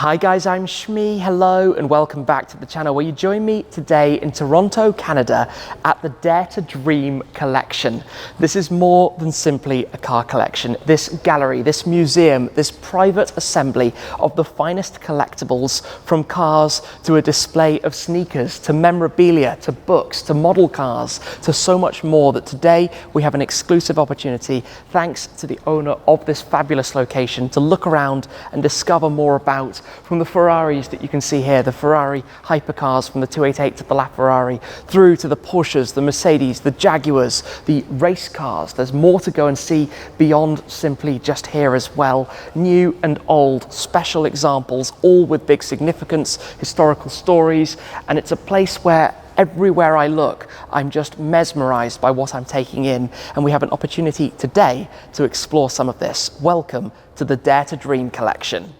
Hi guys, I'm Shmi, hello and welcome back to the channel where you join me today in Toronto, Canada at the Dare to Dream collection. This is more than simply a car collection. This gallery, this museum, this private assembly of the finest collectibles, from cars to a display of sneakers, to memorabilia, to books, to model cars, to so much more, that today we have an exclusive opportunity, thanks to the owner of this fabulous location, to look around and discover more about, from the Ferraris that you can see here, the Ferrari hypercars from the 288 to the LaFerrari, through to the Porsches, the Mercedes, the Jaguars, the race cars. There's more to go and see beyond simply just here as well. New and old, special examples, all with big significance, historical stories, and it's a place where everywhere I look, I'm just mesmerized by what I'm taking in, and we have an opportunity today to explore some of this. Welcome to the Dare to Dream collection.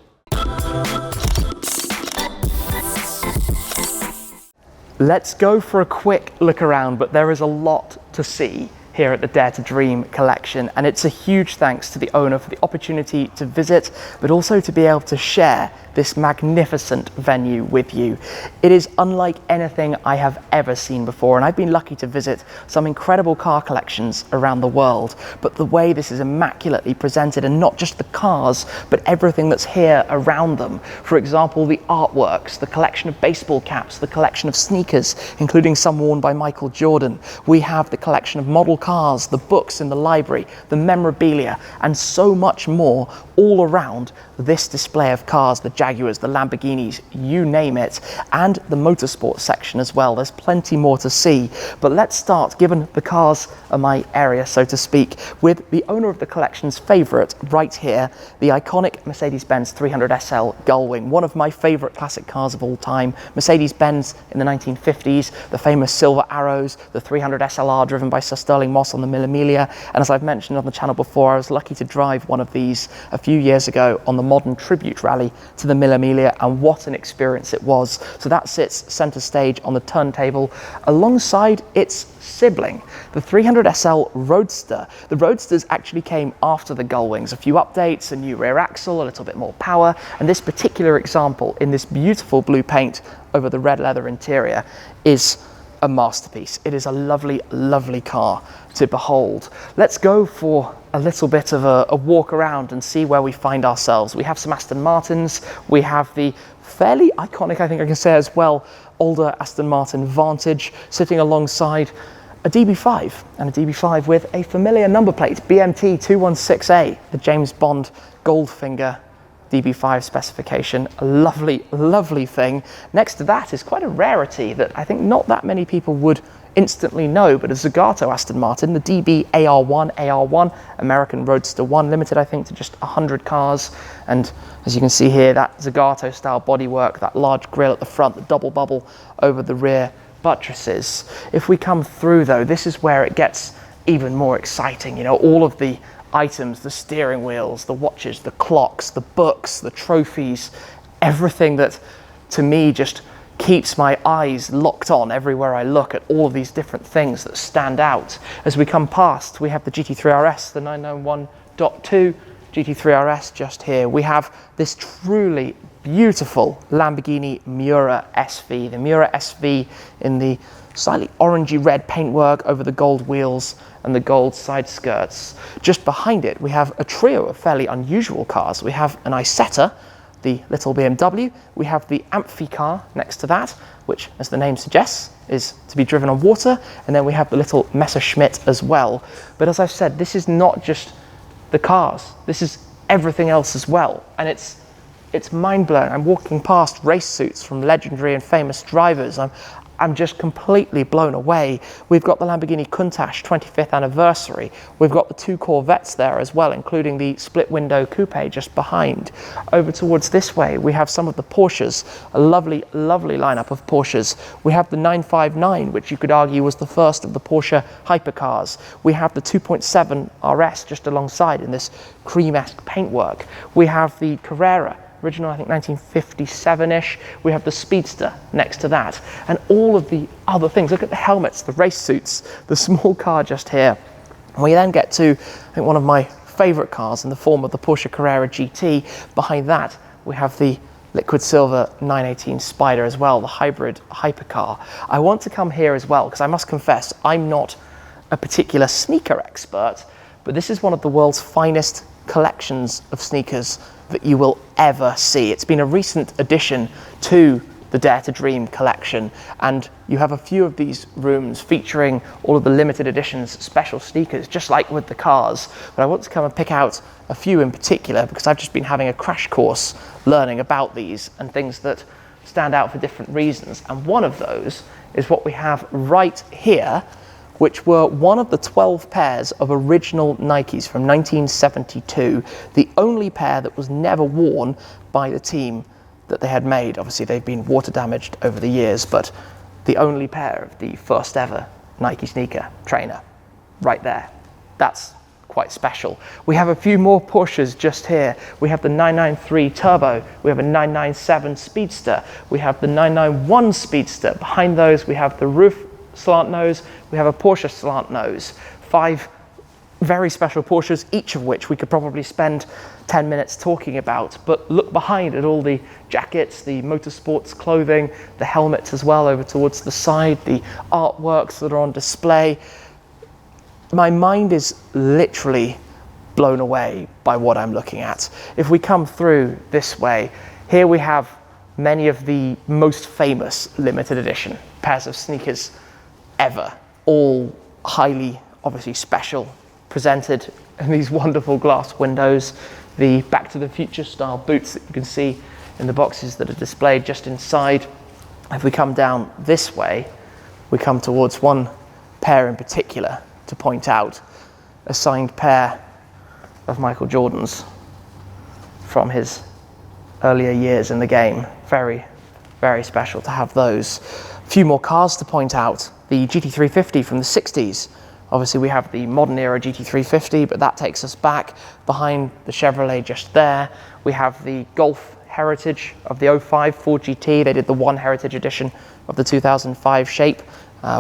Let's go for a quick look around, but there is a lot to see here at the Dare to Dream collection, and it's a huge thanks to the owner for the opportunity to visit, but also to be able to share this magnificent venue with you. It is unlike anything I have ever seen before, and I've been lucky to visit some incredible car collections around the world, but the way this is immaculately presented, and not just the cars, but everything that's here around them. For example, the artworks, the collection of baseball caps, the collection of sneakers, including some worn by Michael Jordan. We have the collection of model cars, the books in the library, the memorabilia, and so much more all around this display of cars, the Jaguars, the Lamborghinis, you name it, and the motorsports section as well. There's plenty more to see, but let's start, given the cars are my area, so to speak, with the owner of the collection's favorite right here, the iconic Mercedes-Benz 300 SL Gullwing, one of my favorite classic cars of all time. Mercedes-Benz in the 1950s, the famous silver arrows, the 300 SLR driven by Sir Sterling Moss on the Memorabilia, and as I've mentioned on the channel before, I was lucky to drive one of these a few years ago on the modern tribute rally to the Memorabilia, and what an experience it was. So that sits center stage on the turntable alongside its sibling, the 300 SL Roadster. The Roadsters actually came after the Gullwings, a few updates, a new rear axle, a little bit more power, and this particular example in this beautiful blue paint over the red leather interior is a masterpiece. It is a lovely, lovely car to behold. Let's go for a little bit of a walk around and see where we find ourselves. We have some Aston Martins. We have the fairly iconic, I think I can say as well, older Aston Martin Vantage sitting alongside a DB5, and a DB5 with a familiar number plate, BMT 216A, the James Bond Goldfinger DB5 specification. A lovely, lovely thing. Next to that is quite a rarity that I think not that many people would instantly know, but a Zagato Aston Martin, the DB AR1, American Roadster 1, limited I think to just 100 cars, and as you can see here, that Zagato style bodywork, that large grille at the front, the double bubble over the rear buttresses. If we come through though, this is where it gets even more exciting. You know, all of the items, the steering wheels, the watches, the clocks, the books, the trophies, everything that to me just keeps my eyes locked on everywhere I look at all of these different things that stand out. As we come past, we have the GT3 RS, the 991.2 GT3 RS just here. We have this truly beautiful Lamborghini Miura SV, the Miura SV in the slightly orangey red paintwork over the gold wheels and the gold side skirts. Just behind it, we have a trio of fairly unusual cars. We have an Isetta, the little BMW. We have the Amphi car next to that, which, as the name suggests, is to be driven on water. And then we have the little Messerschmitt as well. But as I've said, this is not just the cars. This is everything else as well. And it's mind-blowing. I'm walking past race suits from legendary and famous drivers. I'm just completely blown away. We've got the Lamborghini Countach 25th anniversary. We've got the two Corvettes there as well, including the split window coupe just behind. Over towards this way, we have some of the Porsches, a lovely, lovely lineup of Porsches. We have the 959, which you could argue was the first of the Porsche hypercars. We have the 2.7 RS just alongside in this cream-esque paintwork. We have the Carrera, original, I think 1957-ish. We have the Speedster next to that, and all of the other things. Look at the helmets, the race suits, the small car just here. And we then get to, I think, one of my favorite cars in the form of the Porsche Carrera GT. Behind that, we have the liquid silver 918 Spider as well, the hybrid hypercar. I want to come here as well because I must confess I'm not a particular sneaker expert, but this is one of the world's finest collections of sneakers that you will ever see. It's been a recent addition to the Dare to Dream collection, and you have a few of these rooms featuring all of the limited editions special sneakers, just like with the cars. But I want to come and pick out a few in particular because I've just been having a crash course learning about these and things that stand out for different reasons. And one of those is what we have right here, which were one of the 12 pairs of original Nikes from 1972, the only pair that was never worn by the team that they had made. Obviously they've been water damaged over the years, but the only pair of the first ever Nike sneaker trainer right there. That's quite special. We have a few more Porsches just here. We have the 993 Turbo, we have a 997 Speedster, we have the 991 Speedster. Behind those we have the roof slant nose, we have a Porsche slant nose. 5 very special Porsches, each of which we could probably spend 10 minutes talking about. But look behind at all the jackets, the motorsports clothing, the helmets as well over towards the side, the artworks that are on display. My mind is literally blown away by what I'm looking at. If we come through this way, here we have many of the most famous limited edition pairs of sneakers ever, all highly obviously special, presented in these wonderful glass windows, the Back to the Future style boots that you can see in the boxes that are displayed just inside. If we come down this way, we come towards one pair in particular to point out, a signed pair of Michael Jordan's from his earlier years in the game. Very, very special to have those. A few more cars to point out. The GT350 from the 60s. Obviously we have the modern era GT350, but that takes us back. Behind the Chevrolet just there, we have the Golf Heritage of the 05 Ford GT. They did the one Heritage edition of the 2005 shape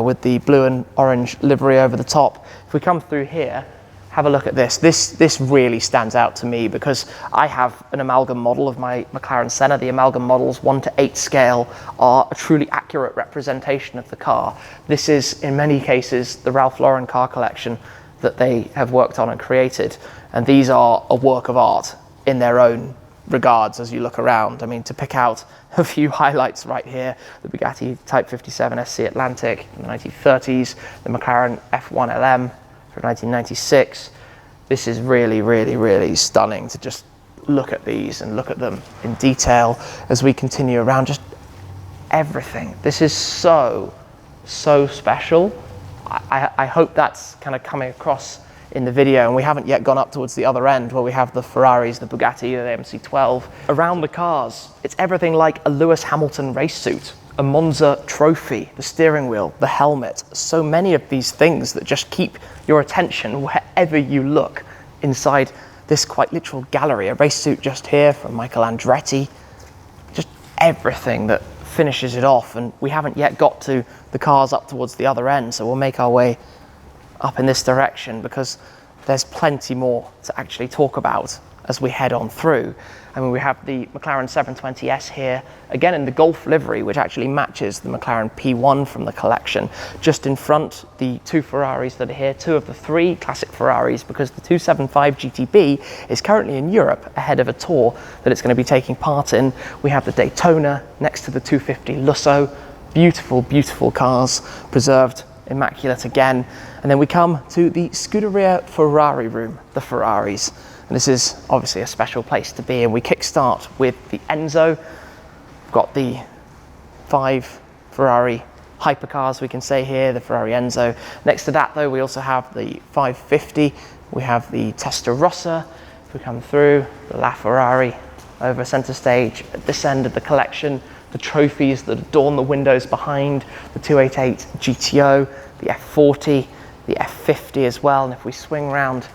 with the blue and orange livery over the top. If we come through here, have a look at this. This really stands out to me because I have an amalgam model of my McLaren Senna. The amalgam models 1:8 scale are a truly accurate representation of the car. This is in many cases the Ralph Lauren car collection that they have worked on and created, and these are a work of art in their own regards as you look around. I mean, to pick out a few highlights right here, the Bugatti Type 57 SC Atlantic in the 1930s, the McLaren F1 LM from 1996. This is really, really, really stunning to just look at these and look at them in detail as we continue around. Just everything. This is so special. I hope that's kind of coming across in the video, and we haven't yet gone up towards the other end where we have the Ferraris, the Bugatti, the MC12. Around the cars, it's everything like a Lewis Hamilton race suit, a Monza trophy, the steering wheel, the helmet. So many of these things that just keep your attention wherever you look inside this quite literal gallery. A race suit just here from Michael Andretti. Just everything that finishes it off, and we haven't yet got to the cars up towards the other end, so we'll make our way up in this direction because there's plenty more to actually talk about as we head on through. I mean, we have the McLaren 720S here, again in the Golf livery, which actually matches the McLaren P1 from the collection. Just in front, the 2 Ferraris that are here, 2 of the 3 classic Ferraris, because the 275 GTB is currently in Europe ahead of a tour that it's going to be taking part in. We have the Daytona next to the 250 Lusso. Beautiful, beautiful cars, preserved immaculate again. And then we come to the Scuderia Ferrari room, the Ferraris. And this is obviously a special place to be, and we kickstart with the Enzo. We've got the 5 Ferrari hypercars, we can say here, the Ferrari Enzo. Next to that though, we also have the 550, we have the Testarossa. If we come through, the LaFerrari over center stage. At this end of the collection, the trophies that adorn the windows behind, the 288 GTO, the F40, the F50 as well. And if we swing round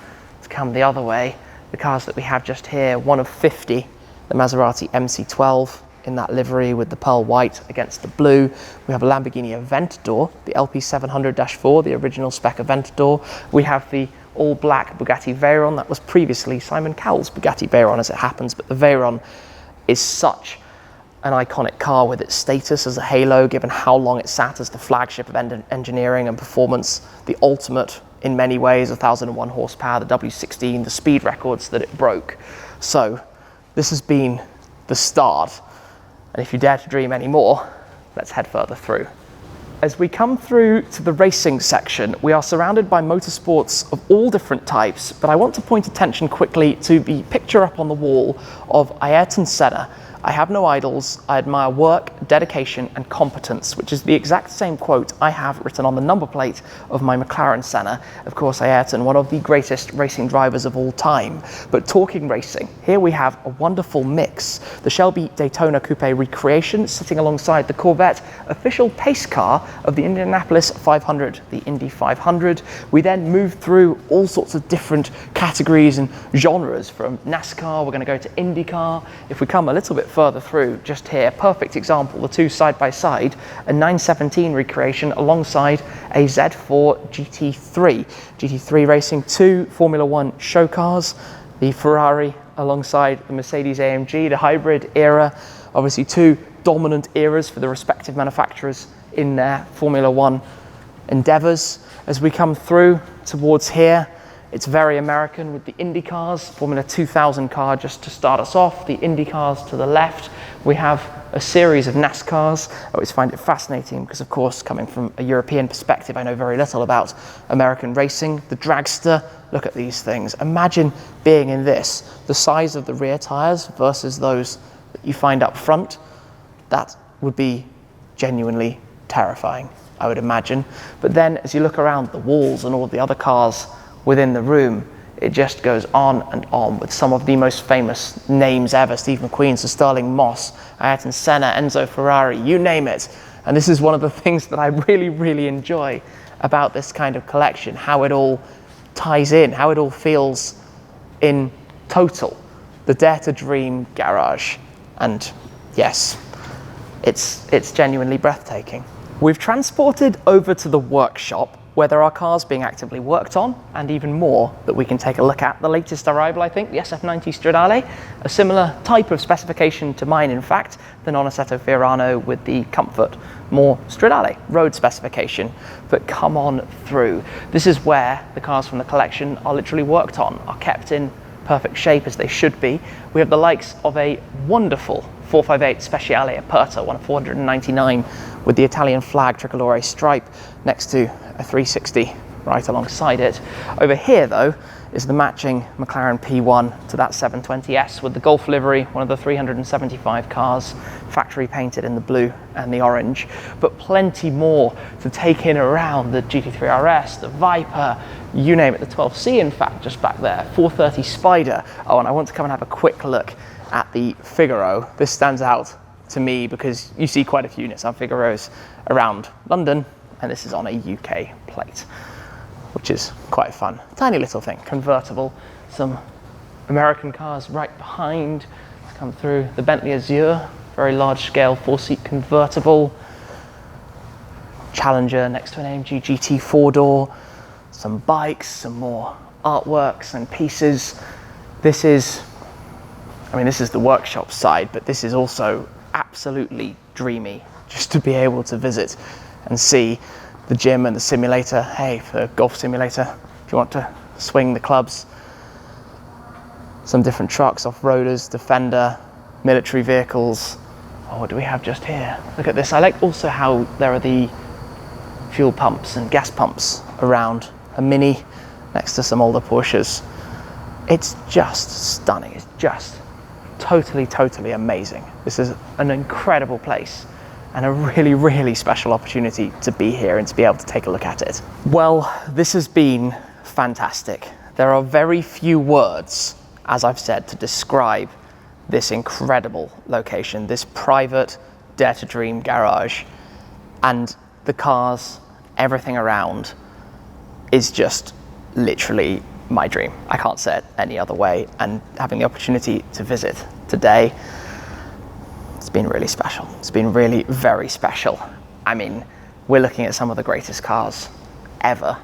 to come the other way, the cars that we have just here, one of 50, the Maserati MC12 in that livery with the pearl white against the blue. We have a Lamborghini Aventador, the LP700-4, the original spec Aventador. We have the all black Bugatti Veyron that was previously Simon Cowell's Bugatti Veyron as it happens, but the Veyron is such an iconic car with its status as a halo, given how long it sat as the flagship of engineering and performance, the ultimate in many ways, 1001 horsepower, the W16, the speed records that it broke. So this has been the start. And if you dare to dream anymore, let's head further through. As we come through to the racing section, we are surrounded by motorsports of all different types, but I want to point attention quickly to the picture up on the wall of Ayrton Senna. I have no idols, I admire work, dedication and competence, which is the exact same quote I have written on the number plate of my McLaren Senna. Of course, Ayrton, one of the greatest racing drivers of all time. But talking racing, here we have a wonderful mix. The Shelby Daytona Coupe recreation sitting alongside the Corvette official pace car of the Indianapolis 500, the Indy 500. We then move through all sorts of different categories and genres. From NASCAR, we're going to go to IndyCar. If we come a little bit further through, just here, perfect example, the two side by side, a 917 recreation alongside a Z4 GT3. GT3 racing, two Formula One show cars, the Ferrari alongside the Mercedes AMG, the hybrid era, obviously two dominant eras for the respective manufacturers in their Formula One endeavors. As we come through towards here, it's very American with the Indy cars, Formula 2000 car just to start us off, the Indy cars to the left. We have a series of NASCARs. I always find it fascinating because, of course, coming from a European perspective, I know very little about American racing. The dragster, look at these things. Imagine being in this, the size of the rear tires versus those that you find up front. That would be genuinely terrifying, I would imagine. But then as you look around the walls and all of the other cars within the room, it just goes on and on with some of the most famous names ever. Steve McQueen, Sir Sterling Moss, Ayrton Senna, Enzo Ferrari, you name it. And this is one of the things that I really, really enjoy about this kind of collection, how it all ties in, how it all feels in total. The Dare to Dream garage. And yes, it's genuinely breathtaking. We've transported over to the workshop where there are cars being actively worked on and even more that we can take a look at. The latest arrival, I think, the SF90 Stradale, a similar type of specification to mine, in fact, the non-Assetto Fiorano with the Comfort, more Stradale road specification. But come on through. This is where the cars from the collection are literally worked on, are kept in perfect shape as they should be. We have the likes of a wonderful 458 Speciale Aperta, one of 499 with the Italian flag tricolore stripe next to a 360 right alongside it. Over here though is the matching McLaren P1 to that 720S with the Golf livery, one of the 375 cars, factory painted in the blue and the orange, but plenty more to take in around. The GT3 RS, the Viper, you name it, the 12C in fact, just back there, 430 Spider. Oh, and I want to come and have a quick look at the Figaro. This stands out to me because you see quite a few Nissan Figaros around London, and this is on a UK plate, which is quite fun. Tiny little thing, convertible. Some American cars right behind come through. The Bentley Azure, very large scale 4-seat convertible. Challenger next to an AMG GT 4-door. Some bikes, some more artworks and pieces. This is the workshop side, but this is also absolutely dreamy just to be able to visit and see the gym and the simulator. Hey, for golf simulator, if you want to swing the clubs. Some different trucks, off-roaders, Defender, military vehicles. Oh, what do we have just here? Look at this. I like also how there are the fuel pumps and gas pumps around. A Mini next to some older Porsches. It's just stunning. It's just totally amazing. This is an incredible place and a really, really special opportunity to be here and to be able to take a look at it. Well, this has been fantastic. There are very few words, as I've said, to describe this incredible location, this private Dare to Dream garage, and the cars, everything around is just literally my dream. I can't say it any other way, and having the opportunity to visit today, it's been really special. It's been really very special. I mean, we're looking at some of the greatest cars ever,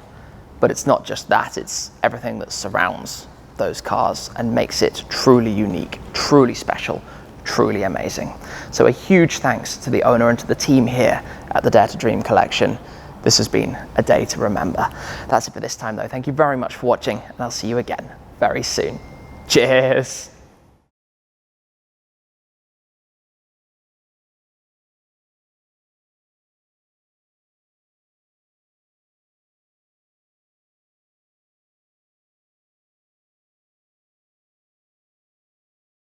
but it's not just that, it's everything that surrounds those cars and makes it truly unique, truly special, truly amazing. So a huge thanks to the owner and to the team here at the Dare to Dream collection. This has been a day to remember. That's it for this time though. Thank you very much for watching, and I'll see you again very soon. Cheers.